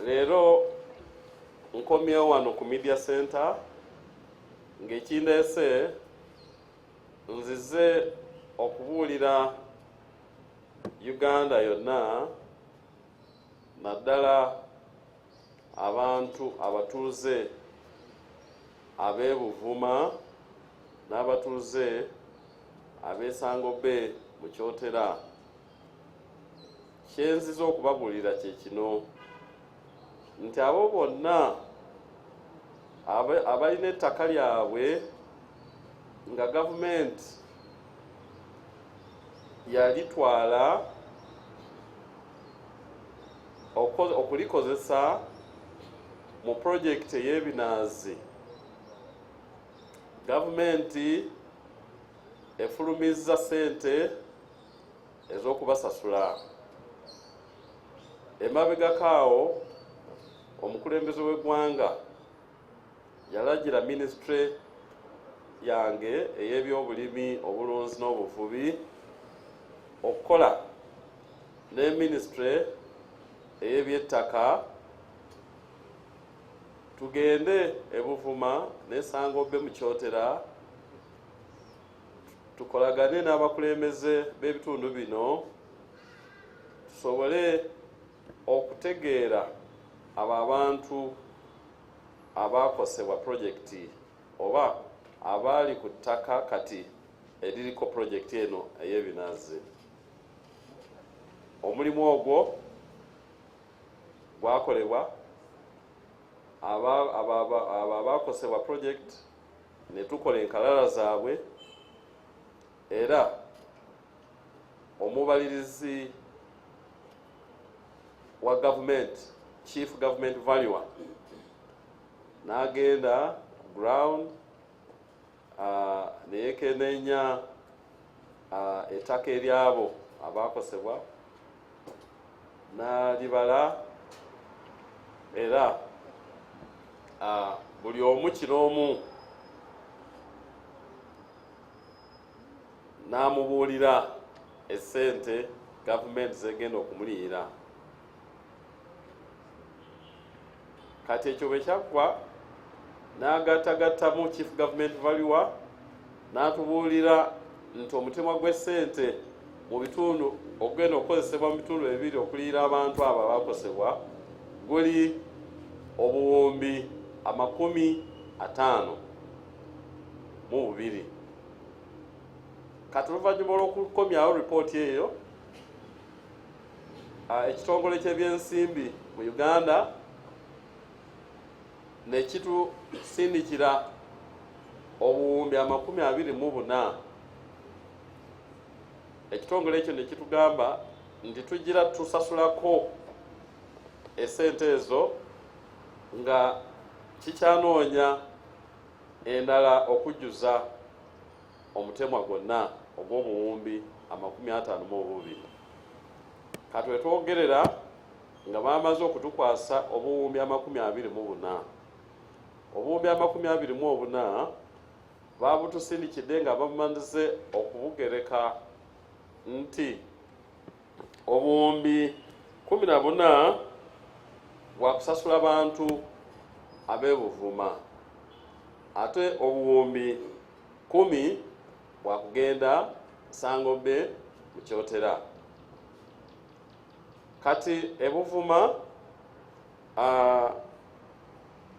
Leero nkomyewo wano ku Media Center ng'ekindeese nzize okubuulira Uganda yonna naddala abantu abatuuze ab'e Buvuma n'abatuuze ab'e Sangobe mu Kyotera. Kye nzize okubabuulira kye kino nti abo bonna abalina ettaka lyabwe nga gavumenti yalitwala okulikozesa mu pulojekiti ey'ebinaazi, gavumenti efulumizza ssente ez'okubasasula. Emabegakaawo omukulembeze w'eggwanga yalagira minisitule yange ey'ebyobulimi, obulunzi n'obuvubi okukola ne minisitule ey'ebyettaka tugende e Buvuma ne Sangobe mu Kyotera tukolagane n'abakulembeze b'ebitundu bino tusobole okutegeera abo abantu abakosebwa pulojekiti oba abaali ku ttaka kati eririko pulojekiti eno ey'ebinaazi. Omulimu ogwo gwakolebwa abo abakosebwa pulojekiti ne tukola enkalala zaabwe, era omubalirizi wa gavumenti, chief government valuer, n'agenda ku ground neyekenneenya ettaka eryabo abakosebwa n'alibala, era buli omu kiroomu n'amubuulira essente gavumenti zegenda okumuliyira. Kati ekyo bwe kyaggwa n'agattagattamu chief government valuer n'atubuulira nti omutemwa gw'essente mu bitundu ogenda okukozesebwa mu bitundu ebibiri okuliyira abantu abo abakosebwa guli obuwumbi 52. Kati oluvannyuma olw'okukomyawo ripooti eyo, ekitongole ky'ebyensimbi mu Uganda ne kitusindikira obuwumbi 24. Ekitongole ekyo ne kitugamba nti tugira tusasulako essente ezo nga kikyanoonya endala okujjuza omutemwa gwonna ogw'obuwumbi 52. Kati wetwogerera nga bamaze okutukwasa obuwumbi 24. Obuwumbi 24 babutusindikidde nga bamaze okubugereka nti obuwumbi 14 bwakusasula bantu ab'e Buvuma, ate obuwumbi 10 bwakugenda Sangobe mu Kyotera. Kati e Buvuma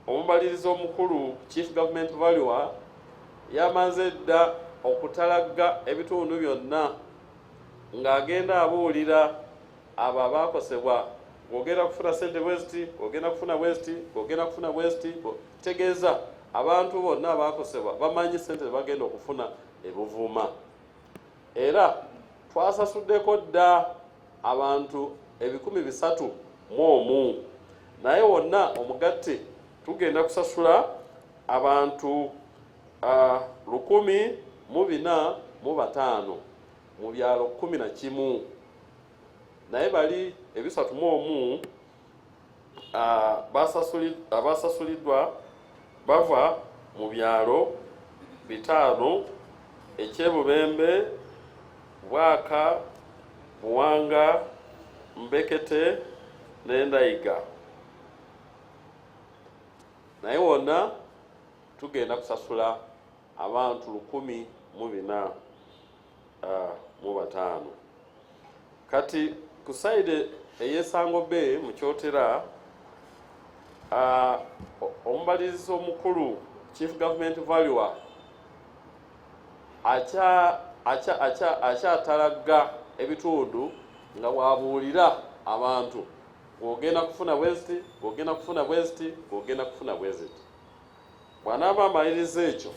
omubalirizi omukulu chief government valuer yamaze dda okutalagga ebitundu byonna ng'agenda abuulira abo abakosebwa, ng'ogenda kufuna ssente bweziti, ng'ogenda kufuna bweziti, ng'ogenda kufuna bweziti. Tegeeza abantu bonna abakosebwa bamanyi ssente bagenda okufuna e Buvuma. Era twasasuddeko dda abantu 301, naye wonna omugatte tugenda kusasula abantu 1,405 mu byalo 11, naye bali 301 abasasuliddwa bava mu byalo 5: Ekyebubembe, Bwaka, Buwanga, Mbekete n'Endayiga. naye wonna tugenda kusasula abantu 145. Kati ku side ey'Ensango Bay mu Kyotera, omubalirizi omukulu Chief Government Valuer akyatalaga ebitundu nga bwabuulira abantu bw'ogenda kufuna bweziti, bw'ogenda kufuna bweziti, bw'ogenda kufuna bweziti. Bw'anaaba amaliriza ekyo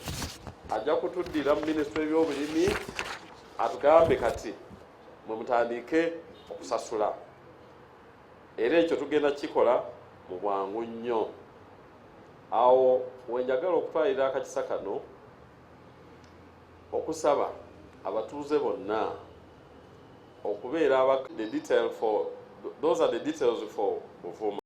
ajja kutuddira mu Minisitule y'Ebyobulimi atugambe kati mwe mutandike okusasula, era ekyo tugenda kikola mu bwangu nnyo. Awo wenjagala okutwalira akakisa kano okusaba abatuuze bonna okubeera the detail for those are the details for Buvuma.